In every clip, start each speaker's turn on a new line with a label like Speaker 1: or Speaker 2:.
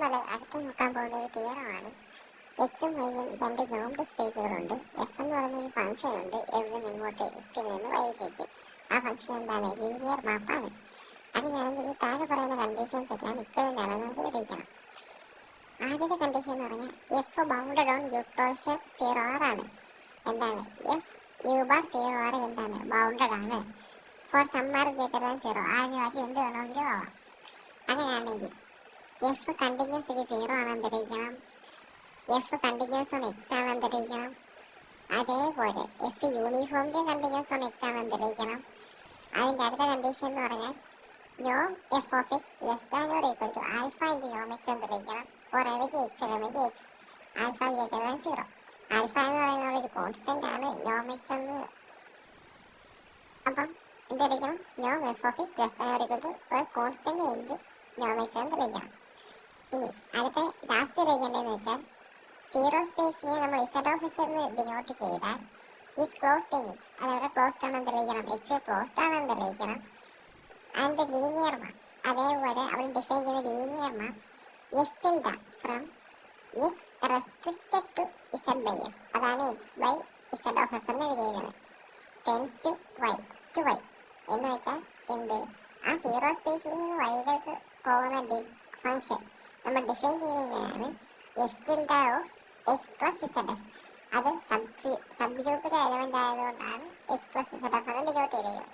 Speaker 1: നമ്മൾ അടുത്ത് നോക്കാൻ പോകുന്ന ഒരു തിയറമാണ്. എക്സും വൈയും രണ്ട് നോംഡ് സ്പേസുകളുണ്ട്. എഫ് എന്ന് പറയുന്ന ഒരു ഫംഗ്ഷൻ ഉണ്ട് എവിടെ നിന്നോട്ട് എക്സിൽ നിന്ന് വൈയിലേക്ക്. ആ ഫംഗ്ഷൻ എന്താണ്? ലീനിയർ മാപ്പാണ്. അങ്ങനെയാണെങ്കിൽ താഴെ പറയുന്ന കണ്ടീഷൻസ് എല്ലാം ഇക്വലൻ്റാണെന്ന് നമുക്ക് തെളിയിക്കണം. ആദ്യത്തെ കണ്ടീഷൻ എന്ന് പറഞ്ഞാൽ F bounded on you closure 0R ആണ്. എന്താണ്? എഫ് യു ബാർ 0R എന്താണ്? ബൗണ്ടഡ് ആണ്. For some R greater than 0. ആദ്യ വാല്യൂ എന്ത് വേണമെങ്കിലും ആവാം. അങ്ങനെയാണെങ്കിൽ എഫ് കണ്ടിന്യൂസ് 0 ആണെന്ന് തെളിയിക്കണം. എഫ് കണ്ടിന്യൂസ് ഓൺ എക്സ് ആണെന്ന് തെളിയിക്കണം. അതേപോലെ F uniformly continuous on X ആണെന്ന് തെളിയിക്കണം. അതിൻ്റെ അടുത്ത കണ്ടീഷൻ എന്ന് പറഞ്ഞാൽ നോം F of X less than or equal to alpha into നോം എക്സ് എന്ന് തെളിയിക്കണം. Four every X element X alpha greater than 0. Alpha എന്ന് പറയുന്നത് ഒരു കോൺസ്റ്റൻ്റ് ആണ്. നോം എക്സ് എന്ന് അപ്പം എന്ത് തെളിയിക്കണം? നോം F of X less than or equal to ഒരു കോൺസ്റ്റൻ്റ് ഇൻറ്റു നോം എക്സ് എന്ന് തെളിയിക്കണം. ഇനി അടുത്ത ലാസ്റ്റ് തെളിയിക്കേണ്ടതെന്ന് വെച്ചാൽ സീറോ സ്പേസിനെ നമ്മൾ ഇസഡ് ഓഫ് എഫ് എന്ന് ഡിനോട്ട് ചെയ്താൽ ഈസ് ക്ലോസ്ഡ് ഇൻ എക്സ്. അതവിടെ ക്ലോസ്ഡ് ആണെന്ന് തെളിയിക്കണം. എക്സ് ക്ലോസ്ഡ് ആണെന്ന് തെളിയിക്കണം. ആൻഡ് ലീനിയർ മാപ്പ് അതേപോലെ അവിടെ ഡിഫൈൻ ചെയ്യുന്ന linear map F tilde from X restricted to Z by F. അതാണ് X by Z of F എന്ന് എഴുതിയിരിക്കുന്നത്. ടെൻസ് ടു വൈ എന്ന് വെച്ചാൽ എന്ത്? ആ സീറോ സ്പേസിൽ നിന്ന് വൈയിലേക്ക് പോകുന്ന ഫംഗ്ഷൻ നമ്മൾ ഡിഫൈൻ ചെയ്യുന്നതിനാണ് F tilde of X plus Z F. അത് സബ് ഗ്രൂപ്പിലെ എലമെൻ്റ് ആയതുകൊണ്ടാണ് എക്സ് പ്ലസ് ഇസഡ് എഫ് എന്ന് ഡിനോട്ട് ചെയ്തിരിക്കുന്നത്.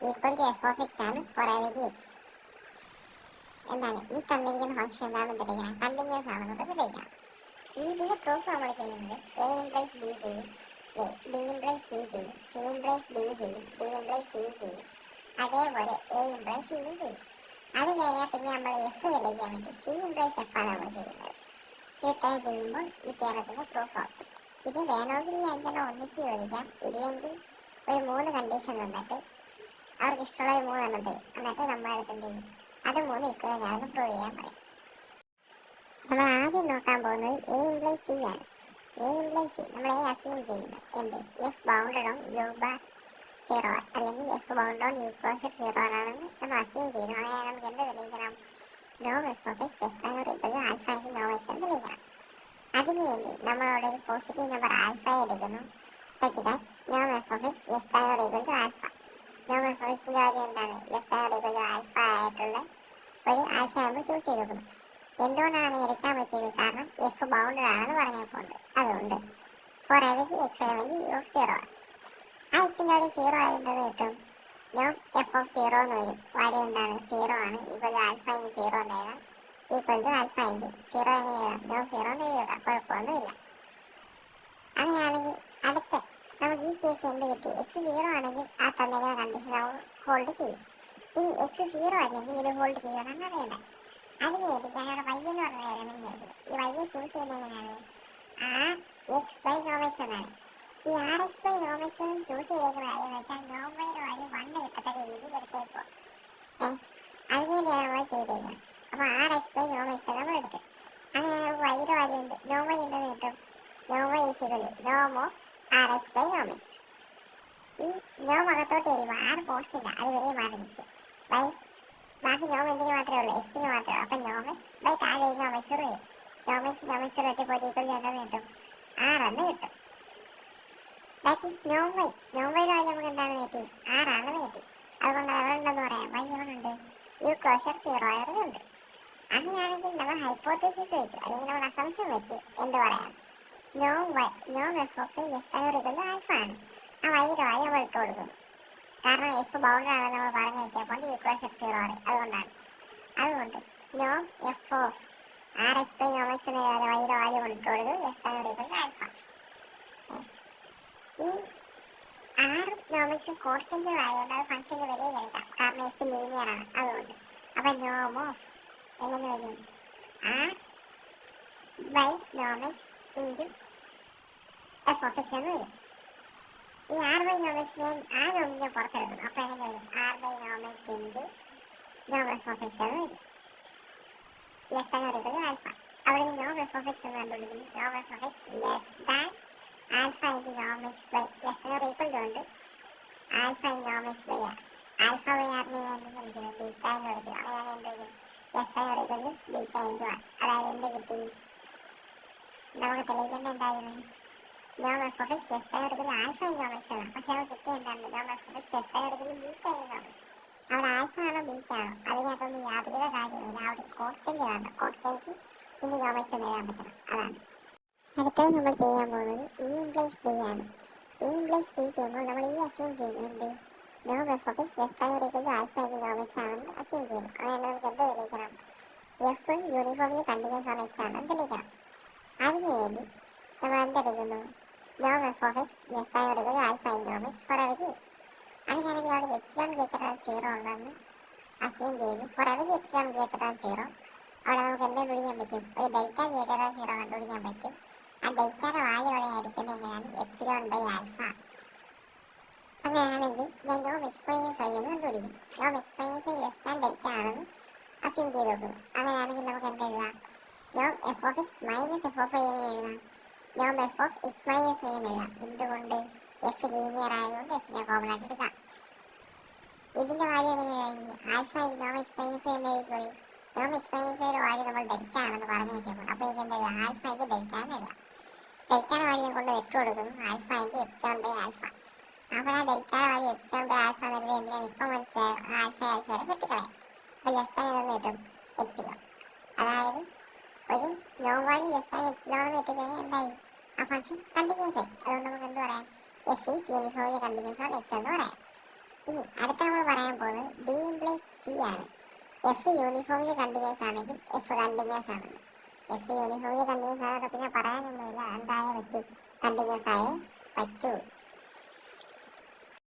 Speaker 1: Equal to F of X ആണ് ഫോർ എവരി എക്സ്. എന്താണ് ഈ തന്നിരിക്കുന്ന ഫംഗ്ഷൻ എന്താണെന്ന് തെളിയിക്കണം? കണ്ടിന്യൂസ് ആണെന്നൊക്കെ തെളിയിക്കണം. ഇതിൻ്റെ പ്രൂഫ് നമ്മൾ ചെയ്യുന്നത് എ ഇംപ്ലൈസ് ബി ചെയ്യും, ബി ഇംപ്ലൈസ് സി ചെയ്യും, സി ഇംപ്ലൈസ് ഡി ചെയ്യും, ഡി ഇംപ്ലൈസ് സി ചെയ്യും, അതേപോലെ എ ഇംപ്ലൈസ് സിയും ചെയ്യും. അത് കഴിഞ്ഞാൽ പിന്നെ നമ്മൾ എഫ് തെളിയിക്കാൻ വേണ്ടി സി ഇംപ്ലൈസ് എഫ് ആണ് നമ്മൾ ചെയ്യുന്നത്. ഇത് ഇത്രയും ചെയ്യുമ്പോൾ ഈ തിയറത്തിൻ്റെ പ്രൂഫ് ആവും. ഇത് വേണമെങ്കിൽ ഈ അഞ്ചെണ്ണം ഒന്നിച്ച് ചോദിക്കാം. ഇല്ലെങ്കിൽ ഒരു 3 കണ്ടീഷൻ തന്നിട്ട് അവർക്ക് ഇഷ്ടമുള്ള ഒരു 3 എണ്ണം തരും. എന്നിട്ട് നമ്മൾ അടുത്ത് എന്ത് ചെയ്യും? അത് 3 ഇക്വലൻ്റാണെന്ന് പ്രൂവ് ചെയ്യാൻ പറയും. നമ്മൾ ആദ്യം നോക്കാൻ പോകുന്നത് എ ഇംപ്ലൈസ് സി ആണ്. എ ഇംപ്ലൈസ് സി നമ്മൾ എ അസ്യൂം ചെയ്യുന്നു. എന്ത്? F bounded on you bar 0 അല്ലെങ്കിൽ F bounded on you closure 0 ആണെന്ന് നമ്മൾ അസ്യൂം ചെയ്യുന്നു. അങ്ങനെ നമുക്ക് എന്ത് തെളിയിക്കണം? നോം F of X less than or equal to alpha into നോം എക്സ് എന്ന് തെളിയിക്കണം. അതിനുവേണ്ടി നമ്മളവിടെ ഒരു പോസിറ്റീവ് നമ്പർ ആൽഫ എടുക്കുന്നു. Such that Noam F of X less than or equal to alpha. നോം എഫ് ഓഫ് എക്സിൻ്റെ കാര്യം എന്താണ്? Less than or equal to alpha ആയിട്ടുള്ള ഒരു ആൽഫ നമ്മൾ ചൂസ് ചെയ്ത് വെക്കുന്നു. എന്തുകൊണ്ടാണ് അങ്ങനെ എടുക്കാൻ പറ്റിയത്? കാരണം എഫ് ബൗണ്ടഡ് ആണെന്ന് പറഞ്ഞപ്പോൾ അതുകൊണ്ട് for every X element U of 0 ആണ്. ആ എക്സിൻ്റെ കാര്യം 0 ആയിരുന്നത് കിട്ടും. നോം എഫ് ഓഫ് 0 എന്ന് വരും. വാല്യൂ എന്താണ്? 0 ആണ്. ഈക്വൽ ടു ആൽഫ ഇൻറ്റു 0 എന്ന് എഴുതാം. ഈക്വൽ ടു ആൽഫ ഇൻറ്റു 0 എന്ന് എഴുതാം. നോം 0 എന്ന് എഴുതാം. കുഴപ്പമൊന്നുമില്ല. അങ്ങനെയാണെങ്കിൽ അടുത്ത നമുക്ക് ഈ കേസ് എന്ത് കിട്ടി? എക്സ് 0 ആണെങ്കിൽ ആ തന്നിരിക്കുന്ന കണ്ടീഷൻ നമുക്ക് ഹോൾഡ് ചെയ്യും. ഇനി എക്സ് 0 അല്ലെങ്കിൽ ഇത് ഹോൾഡ് ചെയ്യുമെന്നാണ് അറിയേണ്ടത്. അതിന് വേണ്ടി ഞങ്ങളുടെ വൈ എന്ന് പറഞ്ഞ എലമെന്റ് എഴുതുന്നത്. ഈ വൈയെ ചൂസ് ചെയ്യുന്നത് എങ്ങനെയാണ്? ആർ എക്സ് ബൈ നോം എക്സ് എന്നാണ്. ഈ ആർ എക്സ് ബൈ നോം എക്സ് ചൂസ് ചെയ്തേക്കുന്ന കാര്യം എന്ന് വെച്ചാൽ നോം വൈയുടെ വാല്യൂ 1 കിട്ടത്തക്ക രീതിയിൽ എടുത്തേക്കോ. അതിനുവേണ്ടിയാണ് നമ്മൾ ചെയ്തേക്കുന്നത്. അപ്പോൾ ആർ എക്സ് ബൈ നോം എക്സ് നമ്മൾ എടുത്ത് അങ്ങനെ നമുക്ക് വൈയുടെ വാല്യൂ ഉണ്ട്. നോം വൈ എന്തെന്ന് കിട്ടും? നോം Y equal Noam of R X by നോം എക്സ്. ഈ നോം അകത്തോട്ട് വരുമ്പോൾ ആർ കോൺസ്റ്റന്റ് അത് വരെ മാറി നിൽക്കും. ബൈ ബാക്കി നോം എന്തിന് മാത്രമേ ഉള്ളൂ? എക്സിന് മാത്രമേ ഉള്ളൂ. അപ്പം നോം എക്സ് ബൈ താഴെ നോം എക്സ് വരും. നോം എക്സ് വെട്ടിപ്പോയി ഈക്വൽ എന്തെന്ന് കിട്ടും? ആർ എന്ന് കിട്ടും. ദാറ്റ് ഈസ് നോം വൈ. നോം വൈയുടെ വാല്യൂ നമുക്ക് എന്താണെന്ന് കിട്ടി? ആറാണെന്ന് കിട്ടി. അതുകൊണ്ട് അവിടെ ഉണ്ടെന്ന് പറയാം. വൈ എവിടെ ഉണ്ട്? യു ക്ലോഷർ 0 ഉണ്ട്. അങ്ങനെയാണെങ്കിൽ നമ്മൾ ഹൈപ്പോത്തസിസ് വെച്ച് അല്ലെങ്കിൽ നമ്മൾ അസംഷൻ വെച്ച് എന്ത് പറയാം? നോം F of less than or equal to alpha ആണ്. ആ വൈയുടെ വാല്യൂ നമ്മൾ ഇട്ട് കൊടുക്കുന്നു. കാരണം എഫ് ബൗണ്ടഡ് ആണെന്ന് നമ്മൾ പറഞ്ഞു വെച്ചപ്പോൾ യു ക്ലോഷർ 0 ആണ്. അതുകൊണ്ട് നോം F of R X by നോം എക്സ് എന്ന വൈയുടെ വാല്യൂ ഇട്ട് കൊടുത്തു less than or equal to alpha. ഈ ആറും നോം എക്സും കോൺസ്റ്റന്റ് ആയതുകൊണ്ട് അത് ഫംഗ്ഷൻ്റെ വെളിയിൽ എടുക്കാം. കാരണം എഫ് ലീനിയർ ആണ്. അതുകൊണ്ട് അപ്പം നോം ഓഫ് എങ്ങനെ വരും? ആർ ബൈ നോം X into F of X എന്ന് വരും. ഈ ആർ ബൈ നോം എക്സ് ഞാൻ ആ നോമിനെ പുറത്തെടുക്കുന്നു. അപ്പോൾ എങ്ങനെ വരും? ആർ ബൈ നോം X into Noam F of X എന്ന് വരും. Less than or equal to alpha. അവിടെ നിന്ന് നോം എഫ് ഓഫ് എക്സ് എന്ന് കണ്ടുപിടിക്കുന്നു. നോം F of X less than alpha into നോം X by less than or equal to ഉണ്ട് alpha in Noam X by R. Alpha by ആറിനെ ഞാൻ എന്തെന്ന് വിളിക്കുന്നു? ബീറ്റ എന്ന് വിളിക്കുന്നു. അങ്ങനെ എന്ത് വരും? S I original beta into R. അതായത് എന്ത് കിട്ടി? നമുക്ക് തെളിയിക്കേണ്ട എന്തായിരുന്നു? നോം F of X S I original alpha in Noam X എന്നാണ്. പക്ഷെ നമുക്ക് കിട്ടിയ എന്താണ്? നോം F of X S I original beta in Noam X. അവിടെ ആൽഫ ആണോ ബീറ്റ ആണോ അതിനകത്തൊന്നും യാതൊരു കാര്യമില്ല. അവിടെ കോൺസ്റ്റന്റ് കാണണം. കോൺസ്റ്റന്റ് ഇനി നോം എക്സ് എന്ന് എഴുതാൻ പറ്റണം. അതാണ് അടുത്തത് നമ്മൾ ചെയ്യാൻ പോകുന്നത്. ഇ ഇംപ്ലൈസ് ബി ആണ്. ഇ ഇംപ്ലൈസ് ബി ചെയ്യുമ്പോൾ നമ്മൾ ഈ അസ്യൂം ചെയ്യുന്നത് നോം F of X S I original alpha in Noam X ആണെന്ന് അസ്യൂം ചെയ്യുന്നു. അങ്ങനെ നമുക്ക് എന്ത് തെളിയിക്കണം? F uniformly continuous on X ആണെന്ന് തെളിയിക്കണം. അതിനു വേണ്ടി നമ്മൾ എന്തെടുക്കുന്നു? നോം F of X S I original alpha in Noam X four every X. അങ്ങനെയാണെങ്കിൽ അവിടെ എപ്സിലോൺ ഗ്രേറ്റർ ദാൻ 0 ഉണ്ടെന്ന് അസ്യൂം ചെയ്യുന്നു. For every epsilon greater than 0 അവിടെ നമുക്ക് എന്ത് കണ്ടുപിടിക്കാൻ പറ്റും? ഒരു ഡെൽറ്റ ഗ്രേറ്റർ ദാൻ 0 കണ്ടുപിടിക്കാൻ പറ്റും. ആ ഡെൽറ്റയുടെ വാല്യൂ അവിടെ ആയിരിക്കുന്നത് എങ്ങനെയാണ്? Epsilon by alpha. അങ്ങനെയാണെങ്കിൽ ഞാൻ നോം എക്സ് മൈനസ് വൈ എന്ന് കണ്ടുപിടിക്കും. നോം X minus Y less than delta ആണെന്ന് അസ്യൂം ചെയ്ത് നോക്കുന്നു. അങ്ങനെയാണെങ്കിൽ നമുക്ക് എന്ത് എഴുതാം? നോം F of X minus F of Y എങ്ങനെ എഴുതാം? നോം F of X minus Y എന്ന് എഴുതാം. എന്തുകൊണ്ട്? എഫ് ലീനിയർ ആയതുകൊണ്ട് എഫിനെ കോമൺ ആയിട്ട് എടുക്കാം. ഇതിന്റെ വാല്യൂ എങ്ങനെയായി? ആൽഫ നോം എക്സ് മൈനസ് വൈ എന്ന് എഴുതിക്കോളി. നോം എക്സ് മൈനസ് വൈയുടെ വാല്യൂ നമ്മൾ ഡെൽറ്റ ആണെന്ന് പറഞ്ഞു വെച്ചപ്പോൾ അപ്പോൾ എനിക്ക് എന്താ എഴുതാം? ആൽഫ ഇൻറ്റു ഡെൽറ്റ എന്ന് എഴുതാം. ഡെൽറ്റയുടെ വാല്യൂ കൊണ്ട് വെട്ട് കൊടുക്കുന്നു. Alpha into epsilon by alpha. അപ്പോൾ ആ ഡെൽറ്റയുടെ വാല്യൂ എപ്സിലോൺ ബൈ ആൽഫ എന്നുള്ളത് എന്തിനാണ് ഇപ്പോൾ മനസ്സിലായോ? ആൽഫ ആൽഫയുടെ വെട്ടിക്കളയാം. അപ്പോൾ ലെസ് ദാൻ എന്ന് കിട്ടും എപ്സിലോൺ. അതായത് ഒരു നോം വാല്യൂ ലെസ് ദാൻ എപ്സിലോൺ എന്ന് കിട്ടിക്കഴിഞ്ഞാൽ എന്തായി? ആ ഫംഗ്ഷൻ കണ്ടിന്യൂസ് ആയി. അതുകൊണ്ട് നമുക്ക് എന്ത് പറയാം? F is uniformly continuous on X എന്ന് പറയാം. ഇനി അടുത്ത നമ്മൾ പറയാൻ പോകുന്നത് ഡി ഇംപ്ലൈസ് സി ആണ്. എഫ് യൂണിഫോംലി കണ്ടിന്യൂസ് ആണെങ്കിൽ എഫ് കണ്ടിന്യൂസ് ആണെന്ന്. എഫ് യൂണിഫോംലി കണ്ടിന്യൂസ് ആണെങ്കിൽ പിന്നെ പറയാനൊന്നുമില്ല. എന്തായാലും പറ്റൂ, കണ്ടിന്യൂസ് ആയേ പറ്റൂ.